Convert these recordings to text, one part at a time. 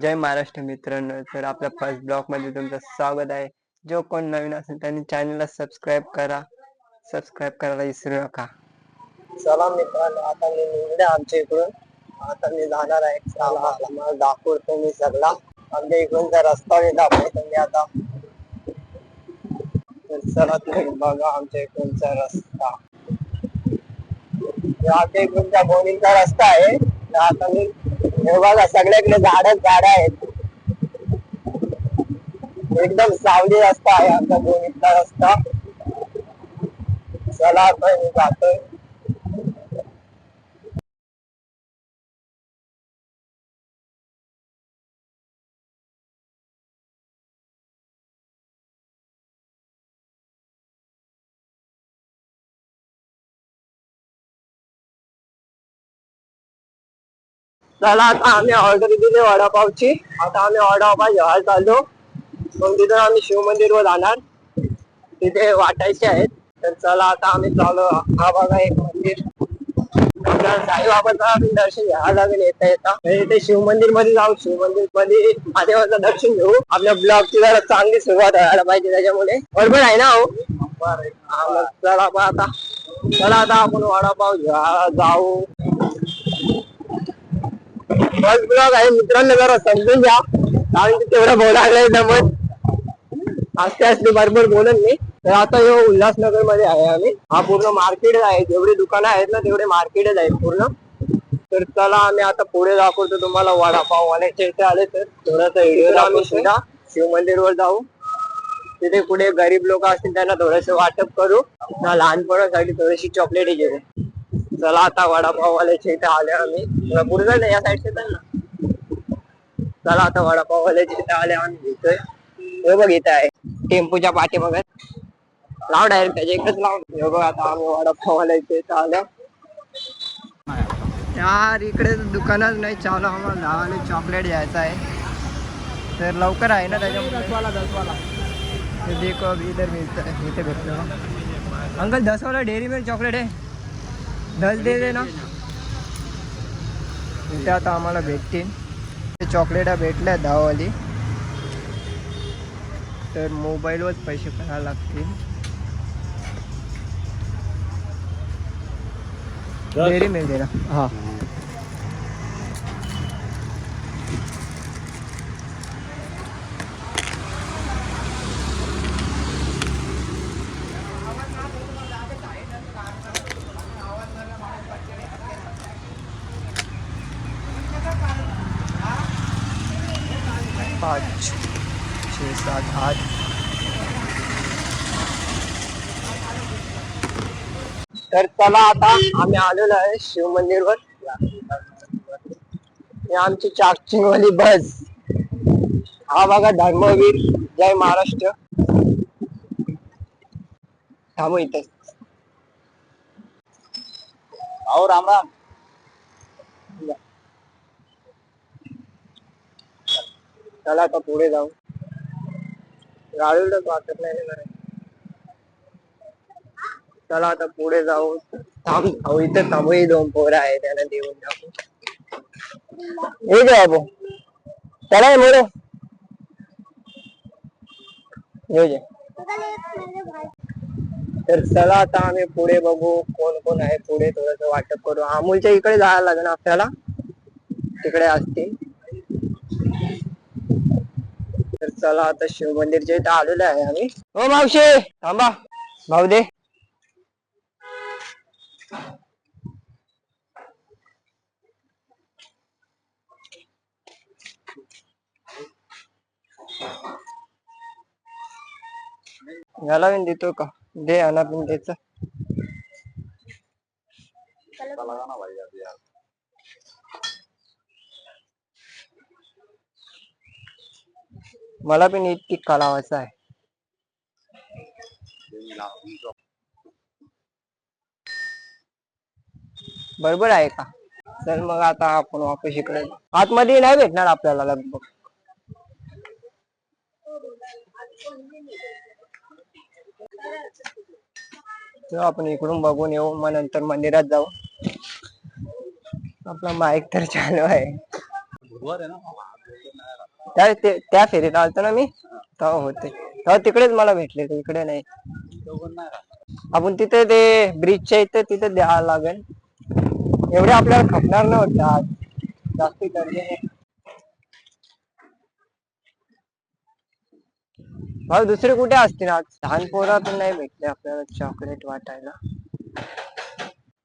जय महाराष्ट्र मित्रांनो, तर आपल्या फर्स्ट ब्लॉग मध्ये तुमचं स्वागत आहे। जो कोण नवीन असेल त्यांनी चॅनलला सबस्क्राईब करायला विसरू नका। चला मित्रांनो, आता मी निघले आमच्या इकडून। आता मी जाणार आहे मला दाखवतो मी सगळा आमच्या इकडूनचा रस्ता मी दाखवतो मी आता। तर चला तुम्ही बघा आमच्या इकडूनचा रस्ता। आमच्या इकडूनचा बोनीचा रस्ता आहे। आता मी हे बघा सगळ्याकडे झाड आहेत, एकदम सावली रस्ता आहे आमचा बोनीचा रस्ता। चला आता मी जातोय। चला आता आम्ही ऑर्डर दिली वडापावची। आता आम्ही वडापाव जेवायला चाललो, मग तिथून आम्ही शिव मंदिरवर जाणार, तिथे वाटायचे आहेत। तर चला आता आम्ही चालू। हा बघा एक मंदिर, आपल्याला साईबाबाचं दर्शन घ्यावं लागेल येता येता। इथे शिव मंदिर मध्ये जाऊ, शिव मंदिर मध्ये महादेवाचं दर्शन घेऊ। आपल्या ब्लॉगची जरा चांगली सुरुवात व्हायला पाहिजे त्याच्यामुळे, बरोबर आहे ना हो? चला आता आपण वडापाव जाऊ। फर्स्ट ब्लॉग आहे मित्रांनो, जरा समजून घ्या, कारण की तेवढं बोलायला जमत असते असते बरोबर बोलत मी। तर आता हे उल्हासनगर मध्ये आहे आम्ही। हा पूर्ण मार्केट आहे, जेवढे दुकानं आहेत ना तेवढे मार्केटच आहेत पूर्ण। तर चला आम्ही आता पुढे दाखवतो तुम्हाला वडापाव वाल्याच्या इथे आले तर थोडासा व्हिडिओ आम्ही सुद्धा शिव मंदिरवर जाऊ। तिथे पुढे गरीब लोक असतील त्यांना थोडस वाटप करू, लहानपणासाठी थोडीशी चॉकलेट घेऊ। चला आता वडापाव वाल्याच्या इथे आले आम्ही, पुढे या साईडचे ना। चला आता वडापाव वाल्याच्या इथे आले आम्ही, घेतोय। हे बघ इथे आहे टेम्पोच्या पाठी बघत, लाव डायरेक्ट त्याच्या एकच लाव। हे बघ आता आम्ही वडापाव वाल्याच्या इथे आलो। यार इकडे दुकानच नाही चालू, आम्हाला 10 वाले चॉकलेट घ्यायचं आहे। तर लवकर आहे ना त्याच्यामुळे 10 वाला देखो इधर मिळतं, इथे भेटतो। अंकल 10 वाला डेअरी मिल्क चॉकलेट आहे, 10 दे ना। इथे आता आम्हाला भेटतील चॉकलेट भेटल्या 10 वाली। तर मोबाईलवर पैसे भरायला लागतील। डेअरी मिल्क दे ना। हा पाच 6 7 8। तर चला आता आम्ही आलेलो आहे शिव मंदिरवर। ही आमची चार्जिंग वाली बस। हा बघा धर्मवीर जय महाराष्ट्र। थांबू इथे। अहो राम राम। चला आता पुढे जाऊ, गाडीवरच वाटत नाही ना। चला आता पुढे जाऊ। थांब इथे थांबू, 2 पोरं आहे त्यांना देऊन टाकू। हे जे बाबू चला मोरे हे जे। तर चला आता आम्ही पुढे बघू कोण कोण आहे पुढे, थोडस वाटप करू। अमूलच्या इकडे जायला लागेल आपल्याला, तिकडे असतील। तर चला आता शिव मंदिरच्या इथे आलेलो आहे आम्ही। हो मावशी थांबा, भाऊ दे। याला पण देतो का, दे आणा पण त्याच। मला पण एक टिक्का लावायचा आहे। बरोबर आहे का? चल मग आता आपण वापस इकडे, आतमध्ये नाही भेटणार आपल्याला लगभग। तर आपण इकडून बघून येऊ, मग नंतर मंदिरात जाऊ। आपला माईक तर चालू आहे। त्या फेरीत आलतो ना मी, तेव्हा होते, तेव्हा तिकडेच मला भेटले ते, इकडे नाही. आपण तिथे ते ब्रिजच्या इथे तिथे द्यावं लागेल, एवढे आपल्याला खपणार नव्हतं आज, जास्ती गर्दी नाही. भाऊ दुसरे कुठे असतील आज, लहान पोरा पण नाही भेटले आपल्याला चॉकलेट वाटायला.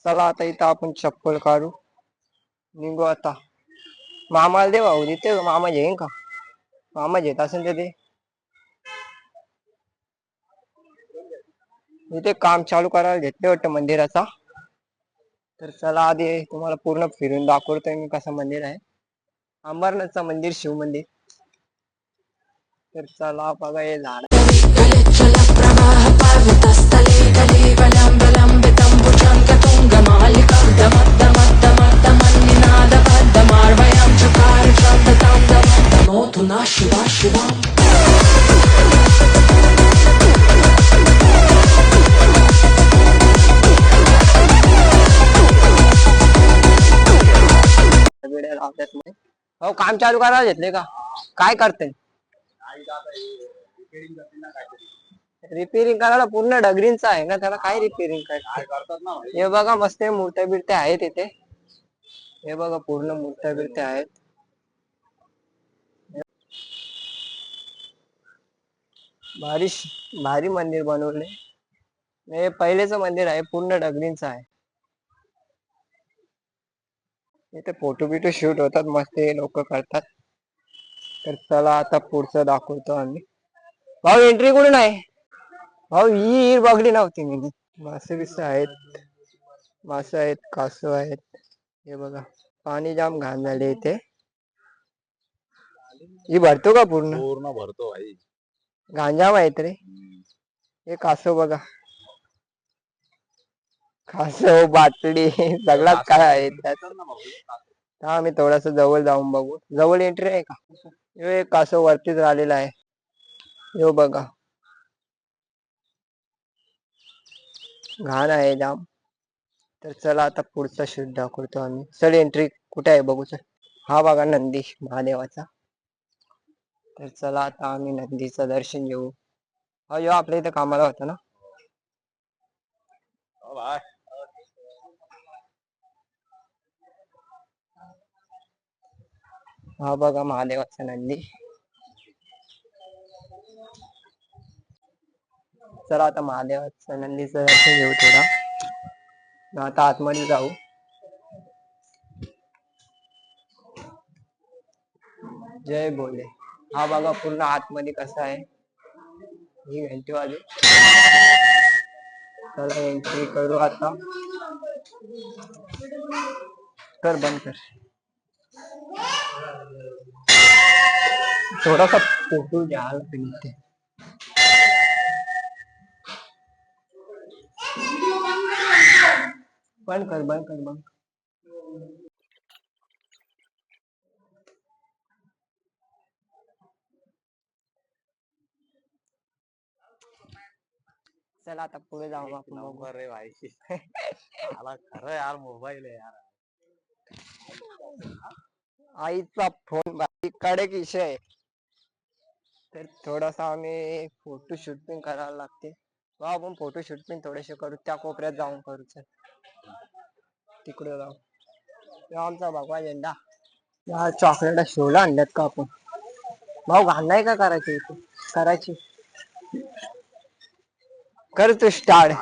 चला आता इथं आपण चप्पल काढू, निघू आता. मामाला दे भाऊ, तिथे मामा घेईन का, मामा घेत असेल तर ते. इथे काम चालू करायला घेतले वाटतं मंदिराचा, तर चला आधी तुम्हाला पूर्ण फिरून दाखवतोय मी कसं मंदिर आहे, अंबरनाथचं मंदिर, शिव मंदिर. तर चला बघा हे झाड, हो काम चालू करायला घेतले का, काय करते? रिपेअरिंग करायला पूर्ण डगरींचा आहे ना, त्याला काय रिपेअरिंग करतात ना. हे बघा मस्त मूर्त्या बिरत्या आहेत इथे, हे बघा पूर्ण मूर्त्या बिरत्या आहेत. भारी भारी मंदिर बनवले, हे पहिलेच मंदिर आहे, पूर्ण डगरींचं आहे. इथे फोटो बिटो शूट होतात, मस्त लोक करतात. तर चला आता पुढचं दाखवतो आम्ही. भाऊ एंट्री कुठून आहे भाऊ, ही बघली नव्हती मी. मासे बिसे आहेत, मासे आहेत, कासव आहेत, हे बघा पाणी जाम घाण झाले इथे. ही भरतो का पूर्ण? पूर्ण भरतो भाई, घाण जाम आहेत रे. हे कासव बघा, कासव बाटली सगळ्यात काय आहे त्यात. आम्ही थोडस जवळ जाऊन बघू, जवळ एंट्री आहे का. हे कासव वरतीच राहिलेला आहे, यो बघा घाण आहे जाम. तर चला आता पुढचा शूट दाखवतो आम्ही, चल एंट्री कुठे आहे बघू चल. हा बघा नंदी महादेवाचा. तर चला आता आम्ही नंदीचं दर्शन घेऊ. हा यो आपल्या इथे कामाला होता ना. हा बघा महादेवाचा नंदी. चला आता महादेवाचं नंदीचं दर्शन घेऊ थोडा, आता आतमध्ये जाऊ. जय भोले. हा बघा पूर्ण आतमध्ये कसं आहे, ही घंटी वाजू. चला एंट्री करू आता, कर बंद कर. थोडासा फोटो घ्यायला पाहिजे, बंद कर बंद कर बंद. चला आता पुढे जाऊ आपण. नंबर रे भाई आला खरं यार, मोबाईल आहे यार. आईचा फोन बाई कडे विषय, तर थोडासा आम्ही फोटो शूट पण करायला लागते. आपण फोटो शूट पण थोडेसे करू, त्या कोपऱ्यात जाऊन करू. चल तिकडे जाऊ. आमचा भगवा झेंडा, या चॉकलेट शोला आणल्यात का आपण. भाऊ घाण नाही का करायची इथे, करायची कर तू स्टार्ट.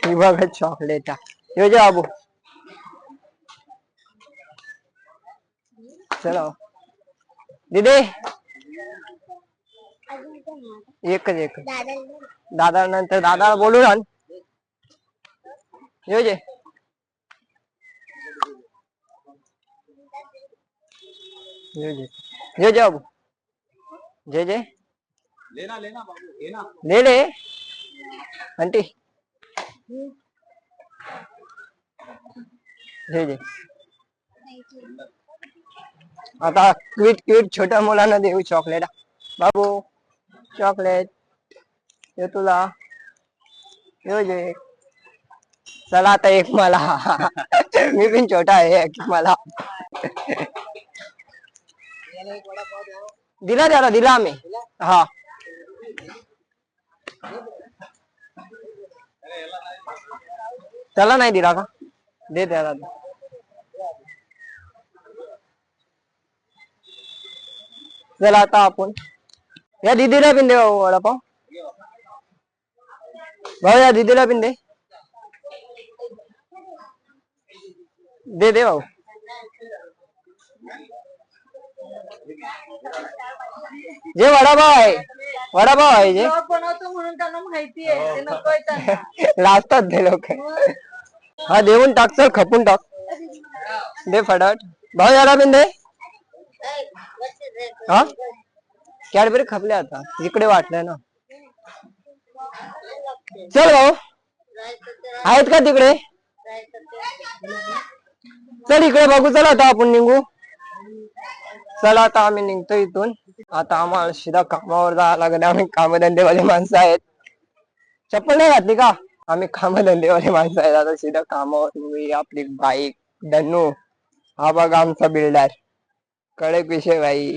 ही बघा चॉकलेट, यो जे बाबू चलो दीदी. एकच एक दादा, नंतर दादा बोलून आण. यो जे यो जे बाबू, जे जे लेना लेना बाबू, लेना ले ले आंटी, जे जे. आता क्विट क्विट छोट्या मुलांना देऊ चॉकलेट. बाबू चॉकलेट, हे तुला, यो जे चला आता एक मला. मी पण छोटा आहे एक मला. दिला त्याला दिला आम्ही. हा त्याला नाही दिला का? दे त्याला. चला आता आपण या दीदीला पण दे वडापाव. भाऊ या दीदीला पण दे. दे दे भाऊ. जे वडापाव आहे वडापाव आहे जे बनवतो म्हणून त्यांना माहिती आहे ते नकोय त्यांना. लाजतात ते लोक. हा देऊन टाक चल खपून टाक. दे फटाफट भाऊ याला पण दे. हा कॅडबरी खपले आता इकडे वाटलंय ना. चल भाऊ आहेत का तिकडे. चल इकडे बघू. चल आता आपण निघू. चला आता आम्ही निघतो इथून. आता आम्हाला सीधा कामावर जावं लागेल. आम्ही कामधंदेवाले माणसं आहेत. चप्पल नाही घातली का? आम्ही कामधंदेवाले माणसं आहेत. आता सीधा कामावर. मी आपली बाईक धन्नू. हा बघा आमचा बिल्डर. कडक विषय भाई.